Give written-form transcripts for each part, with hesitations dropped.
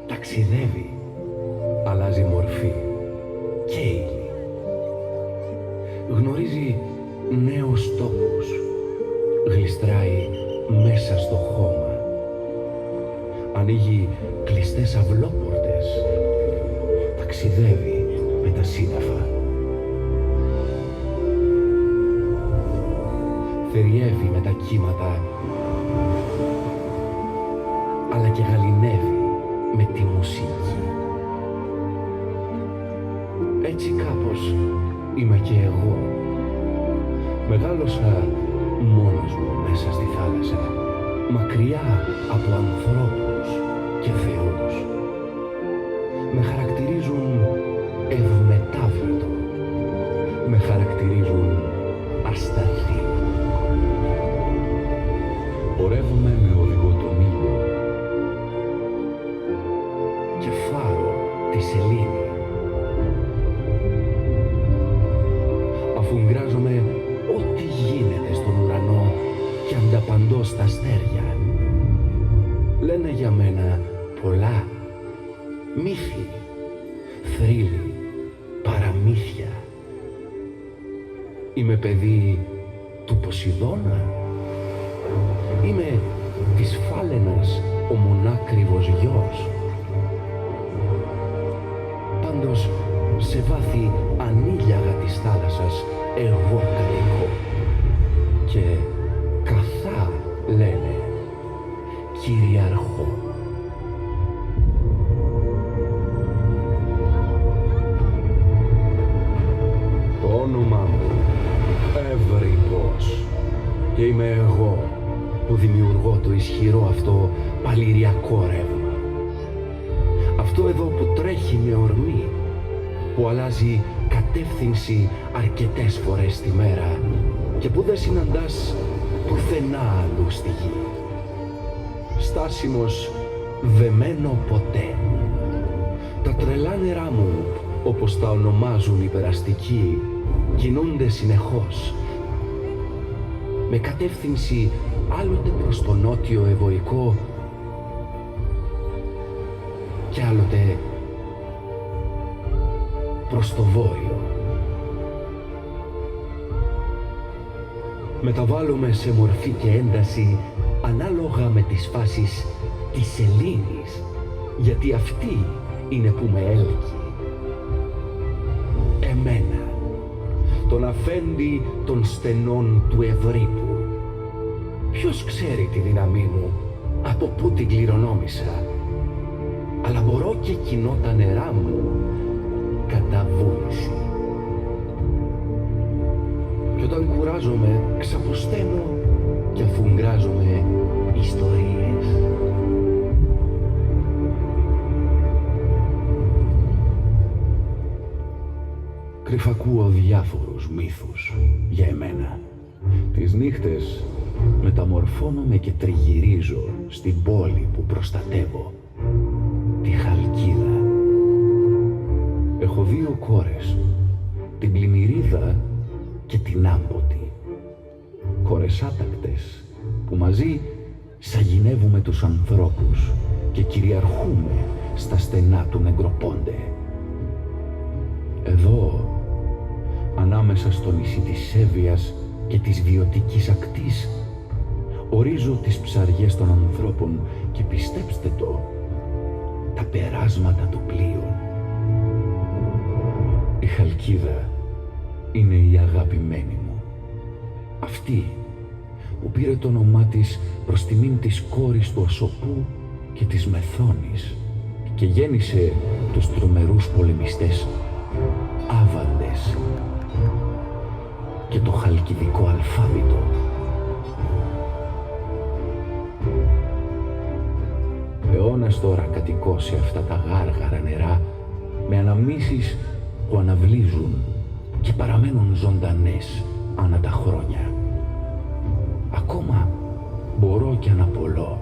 ταξιδεύει, αλλάζει μορφή και ύλη. Γνωρίζει νέους τόπους, γλιστράει μέσα στο χώμα. Ανοίγει κλειστές αυλόπορτες, ταξιδεύει με τα σύννεφα. Θεριεύει με τα κύματα, αλλά και γαληνεύει με τη μουσική. Έτσι κάπως είμαι και εγώ. Μεγάλωσα μόνος μου μέσα στη θάλασσα, μακριά από ανθρώπους και θεούς. Με χαρακτηρίζουν ευμετάβλητο, με χαρακτηρίζουν ασταθή. Πορεύομαι με οδηγό τον ήλιο και φάρο τη σελήνη. Αφουγκράζομαι ό,τι γίνεται στον ουρανό και ανταπαντώ στα αστέρια. Λένε για μένα πολλά μύθοι, θρύλοι, παραμύθια. Είμαι παιδί του Ποσειδώνα. Είμαι της Φάλαινας ο μονάκριβος γιος. Πάντως, σε βάθη ανήλιαγα της θάλασσας, εγώ κατοικώ. Και καθά λένε, κυριαρχώ. Το όνομά μου, Εύρυπος, και είμαι εγώ που δημιουργώ το ισχυρό αυτό παλιριακό ρεύμα. Αυτό εδώ που τρέχει με ορμή, που αλλάζει κατεύθυνση αρκετές φορές τη μέρα και που δεν συναντάς πουθενά αλλού στη γη. Στάσιμος, δεμένο ποτέ. Τα τρελά νερά μου, όπως τα ονομάζουν οι περαστικοί, κινούνται συνεχώς, με κατεύθυνση άλλοτε προς το νότιο Ευωικό και άλλοτε προς το βόρειο. Μεταβάλλομαι σε μορφή και ένταση ανάλογα με τις φάσεις της σελήνης, γιατί αυτή είναι που με έλκει. Εμένα, τον αφέντη των στενών του Ευρύπου. Ποιος ξέρει τη δύναμή μου, από πού την κληρονόμησα, αλλά μπορώ και κοινώ τα νερά μου κατά βούληση. Κι όταν κουράζομαι, ξαποσταίνω και αφουγκράζομαι ιστορίες. Κρυφακούω διάφορους μύθους για εμένα. Τις νύχτες μεταμορφώνομαι και τριγυρίζω στην πόλη που προστατεύω, τη Χαλκίδα. Έχω δύο κόρες, την Πλημμυρίδα και την Άμποτη. Κόρες άτακτες που μαζί σαγηνεύουμε τους ανθρώπους και κυριαρχούμε στα στενά του Νεγκροπόντε. Εδώ, ανάμεσα στο νησί της Σέβιας και της βιωτικής ακτής, ορίζω τις ψαριές των ανθρώπων και πιστέψτε το, τα περάσματα του πλοίων. Η Χαλκίδα είναι η αγαπημένη μου. Αυτή που πήρε το όνομά της προς τιμήν της κόρης του Ασοπού και της Μεθόνης και γέννησε τους τρομερούς πολεμιστές Άβαντες και το χαλκιδικό αλφάβητο. Αιώνας τώρα κατοικώ σε αυτά τα γάργαρα νερά με αναμνήσεις που αναβλύζουν και παραμένουν ζωντανές ανά τα χρόνια. Ακόμα μπορώ και αναπολώ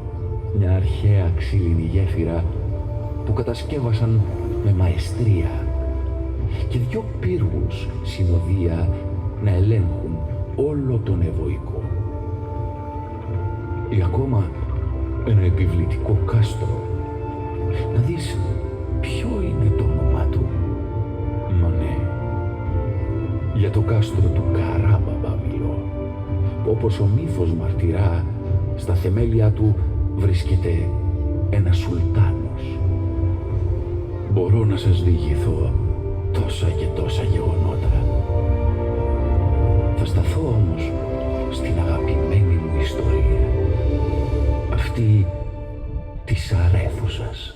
μια αρχαία ξύλινη γέφυρα που κατασκεύασαν με μαεστρία και δυο πύργους συνοδεία να ελέγχουν όλο τον Ευωικό. Ή ακόμα ένα επιβλητικό κάστρο να δεις ποιο είναι το όνομά του. Μα ναι, για το κάστρο του Καράμπαμπα μιλώ, που όπως ο μύθος μαρτυρά, στα θεμέλια του βρίσκεται ένας σουλτάνος. Μπορώ να σας διηγηθώ τόσα και τόσα γεγονότα. Θα σταθώ όμως στην αγαπημένη μου ιστορία, αυτή της Αρέθουσας.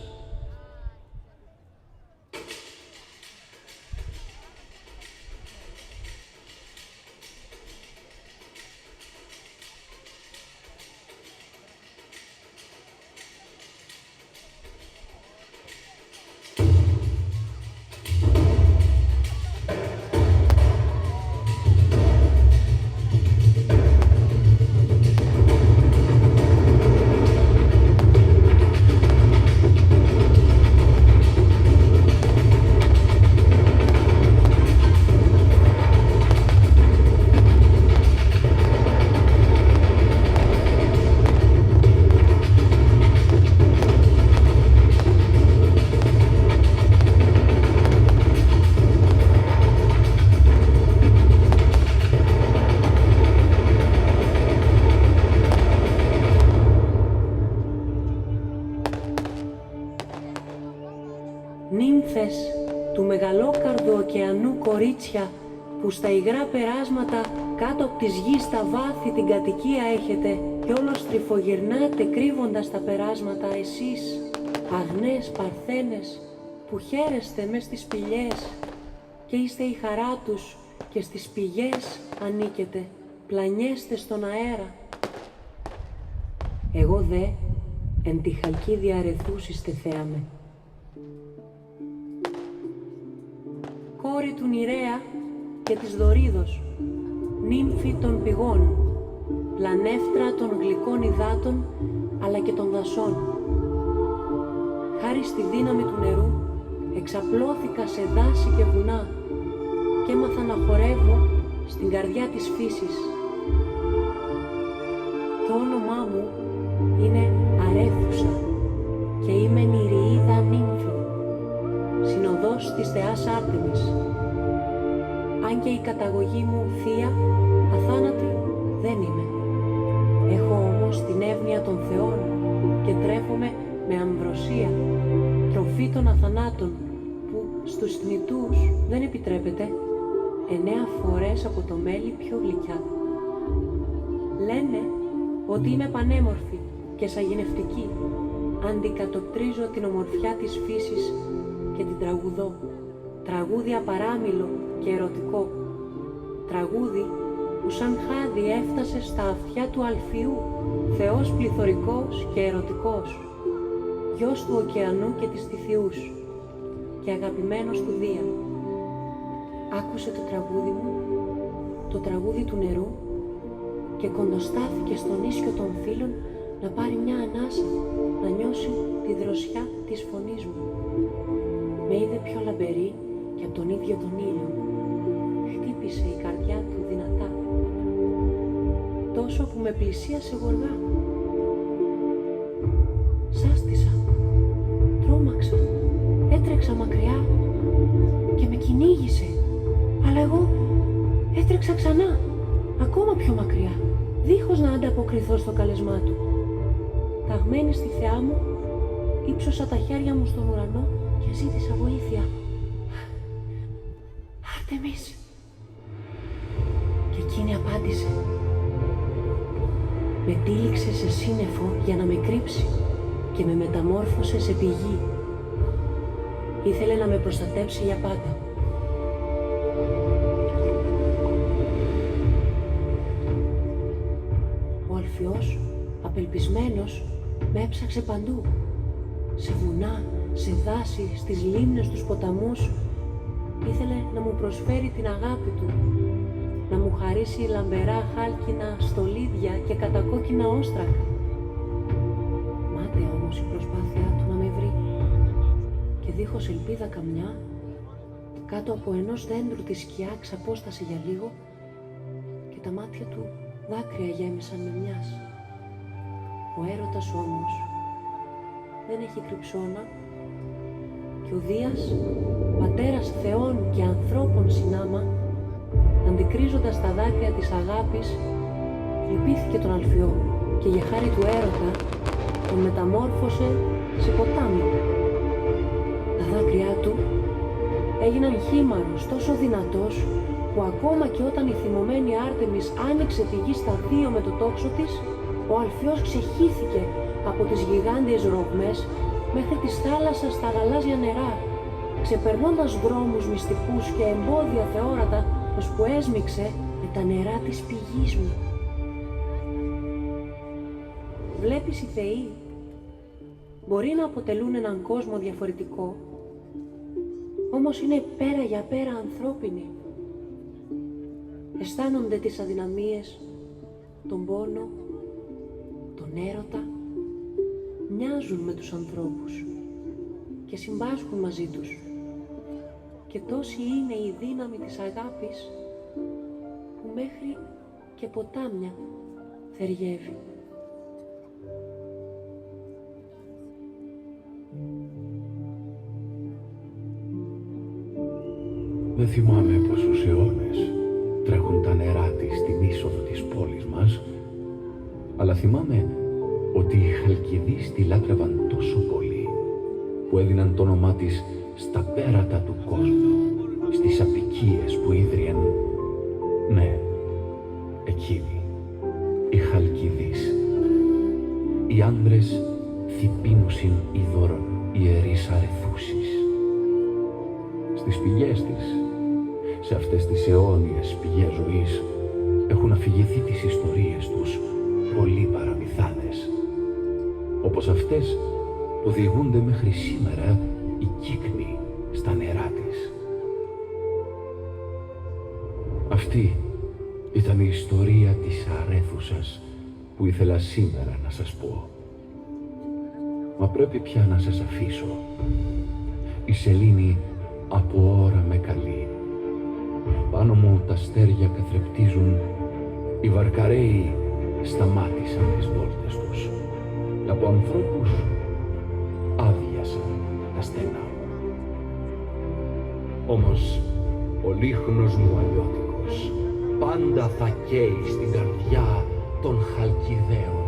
Νύμφες του μεγαλόκαρδου ωκεανού κορίτσια που στα υγρά περάσματα κάτω από της γης στα βάθη την κατοικία έχετε κι όλος τρυφογυρνάτε κρύβοντας τα περάσματα εσείς, αγνές παρθένες που χαίρεστε μες στις σπηλιές και είστε η χαρά τους και στις πηγές ανήκετε, πλανιέστε στον αέρα. Εγώ δε εν τη χαλκίδια Αρεθούσης τεθέαμε. Κόρη του Νηρέα και της Δωρίδος, νύμφη των πηγών, πλανεύτρα των γλυκών υδάτων αλλά και των δασών. Χάρη στη δύναμη του νερού εξαπλώθηκα σε δάση και βουνά και έμαθα να χορεύω στην καρδιά της φύσης. Το όνομά μου είναι Αρέθουσα και είμαι Νηριίδα νύμφη, συνοδός της θεάς Άρτεμις. Αν και η καταγωγή μου θεία, αθάνατη δεν είμαι. Έχω όμως την εύνοια των θεών και τρέφομαι με αμβροσία, τροφή των αθανάτων που στους θνητούς δεν επιτρέπεται, 9 φορές από το μέλι πιο γλυκιά. Λένε ότι είμαι πανέμορφη και σαγηνευτική, αντικατοπτρίζω την ομορφιά της φύσης και την τραγουδώ. Τραγούδι απαράμιλο και ερωτικό. Τραγούδι που σαν χάδι έφτασε στα αυτιά του Αλφιού, θεός πληθωρικός και ερωτικός, γιος του ωκεανού και της Τιθιούς και αγαπημένος του Δία. Άκουσε το τραγούδι μου, το τραγούδι του νερού, και κοντοστάθηκε στον ίσιο των φύλων να πάρει μια ανάσα, να νιώσει τη δροσιά της φωνής μου. Με είδε πιο λαμπερή και από τον ίδιο τον ήλιο. Χτύπησε η καρδιά του δυνατά, τόσο που με πλησίασε γοργά. Σάστησα, τρόμαξα, έτρεξα μακριά και με κυνήγησε. Αλλά εγώ έτρεξα ξανά, ακόμα πιο μακριά, δίχως να ανταποκριθώ στο καλεσμά του. Ταγμένη στη θεά μου, ύψωσα τα χέρια μου στον ουρανό και ζήτησα βοήθεια. Άρτεμις! Και εκείνη απάντησε. Με τύλιξε σε σύννεφο για να με κρύψει και με μεταμόρφωσε σε πηγή. Ήθελε να με προστατέψει για πάντα. Ο Αλφιός, απελπισμένος, με έψαξε παντού. Σε βουνά, σε δάση, στις λίμνες, στους ποταμούς. Ήθελε να μου προσφέρει την αγάπη του, να μου χαρίσει λαμπερά χάλκινα στολίδια και κατακόκκινα όστρακα. Μάταια όμως η προσπάθειά του να με βρει και δίχως ελπίδα καμιά, κάτω από ενός δέντρου τη σκιά ξαπόστασε για λίγο και τα μάτια του δάκρυα γέμισαν με μιας. Ο έρωτας όμως δεν έχει κρυψώνα και ο Δίας, πατέρας θεών και ανθρώπων συνάμα, αντικρίζοντας τα δάκρυα της αγάπης, λυπήθηκε τον Αλφιό και για χάρη του έρωτα τον μεταμόρφωσε σε ποτάμι. Τα δάκρυά του έγιναν χήμαρος τόσο δυνατός που ακόμα και όταν η θυμωμένη Άρτεμις άνοιξε τη γη στα δύο με το τόξο της, ο Αλφιός ξεχύθηκε από τις γιγάντιες ρογμές μέχρι της θάλασσας στα γαλάζια νερά, ξεπερνώντας δρόμους μυστικούς και εμπόδια θεόρατα, ώσπου έσμιξε με τα νερά της πηγής μου. Βλέπεις, οι θεοί μπορεί να αποτελούν έναν κόσμο διαφορετικό, όμως είναι πέρα για πέρα ανθρώπινοι. Αισθάνονται τις αδυναμίες, τον πόνο, τον έρωτα, μοιάζουν με τους ανθρώπους και συμπάσχουν μαζί τους. Και τόση είναι η δύναμη της αγάπης που μέχρι και ποτάμια θεριεύει. Δεν θυμάμαι πόσους αιώνες τρέχουν τα νερά της στην είσοδο της πόλης μας, αλλά θυμάμαι ότι οι Χαλκιδείς τη λάτρευαν τόσο πολύ που έδιναν το όνομά της στα πέρατα του κόσμου, στις απικίες που ίδρυαν. Ναι, εκείνοι, οι Χαλκιδείς, οι άνδρες θυπήνουσιν ειδωρών ιερείς αρεθούσεις. Στις πηγές της, σε αυτές τις αιώνιες πηγές ζωής, έχουν αφηγηθεί τις ιστορίες τους πολλοί παραμυθάδες, όπως αυτές που διηγούνται μέχρι σήμερα οι κύκνοι στα νερά της. Αυτή ήταν η ιστορία της αρέθουσας που ήθελα σήμερα να σας πω. Μα πρέπει πια να σας αφήσω. Η σελήνη από ώρα με καλεί. Πάνω μου τα αστέρια καθρεπτίζουν, οι βαρκαρέοι σταμάτησαν τις βόλτες τους. Από ανθρώπους άδειασαν τα στενά μου. Όμως ο λίχνος μου αλλιώτικος πάντα θα καίει στην καρδιά των Χαλκιδαίων,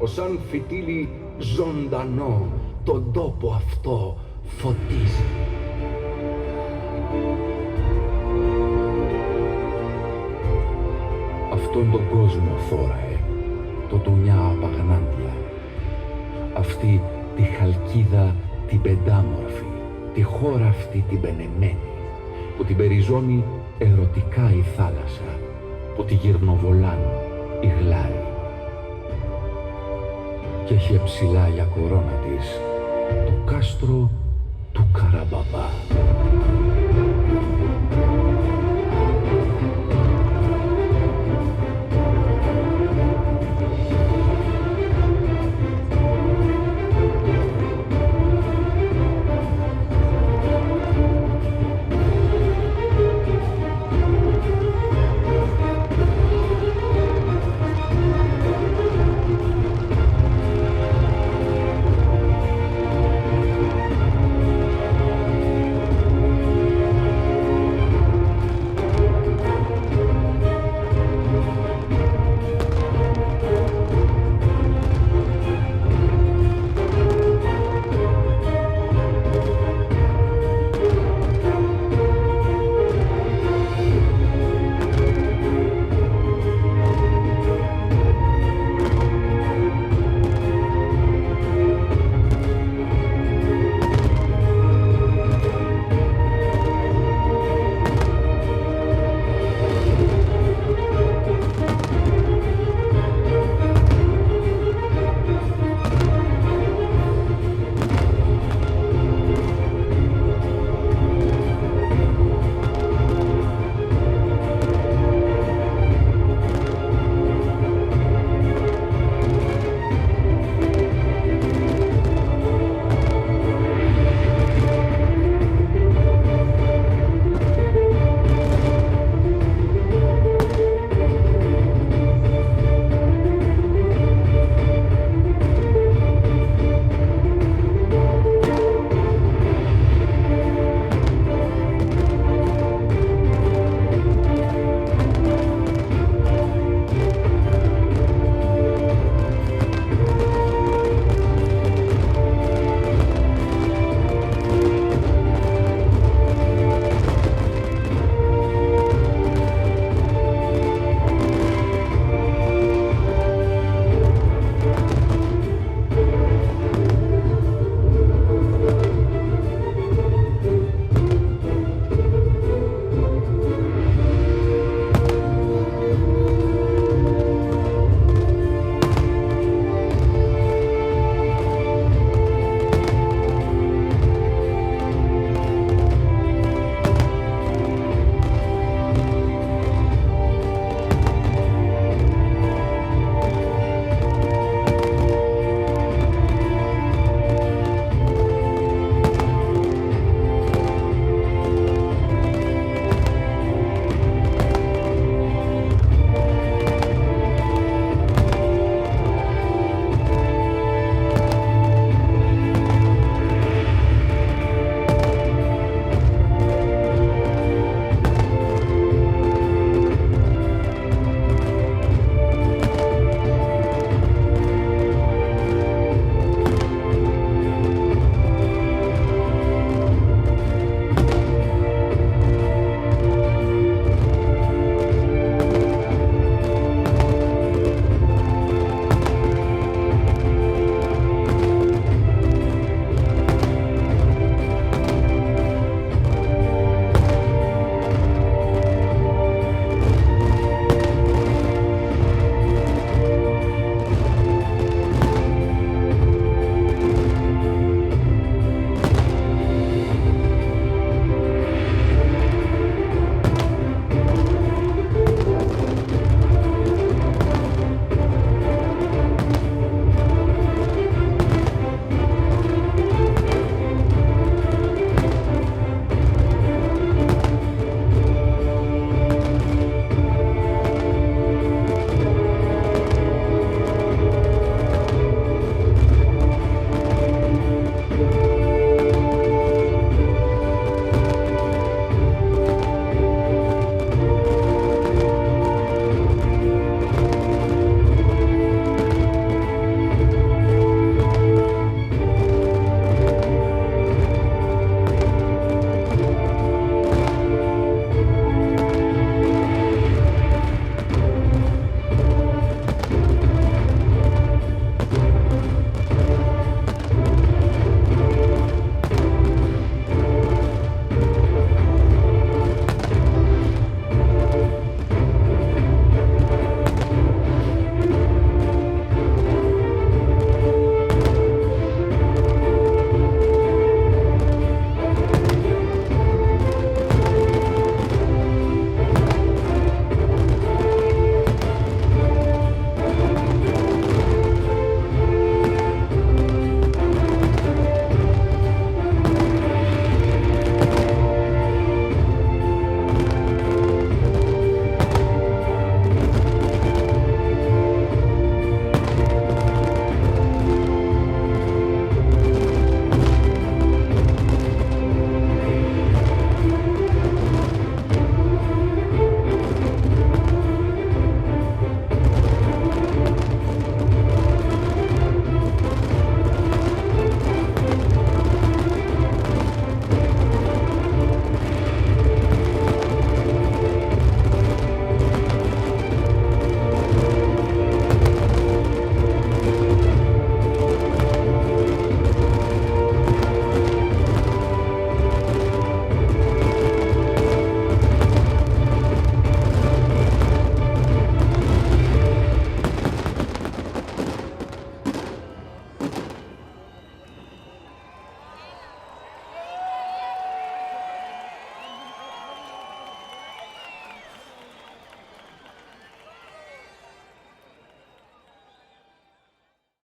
ως σαν φυτίλι ζωντανό τον τόπο αυτό φωτίζει. Αυτόν τον κόσμο φόραε το τουνιά απαγνάντια, αυτή τη Χαλκίδα την πεντάμορφη, τη χώρα αυτή την πενεμένη, που την περιζώνει ερωτικά η θάλασσα, που τη γυρνοβολάν οι γλάροι. Και έχει ψηλά για κορώνα της το κάστρο του Καραμπαμπά.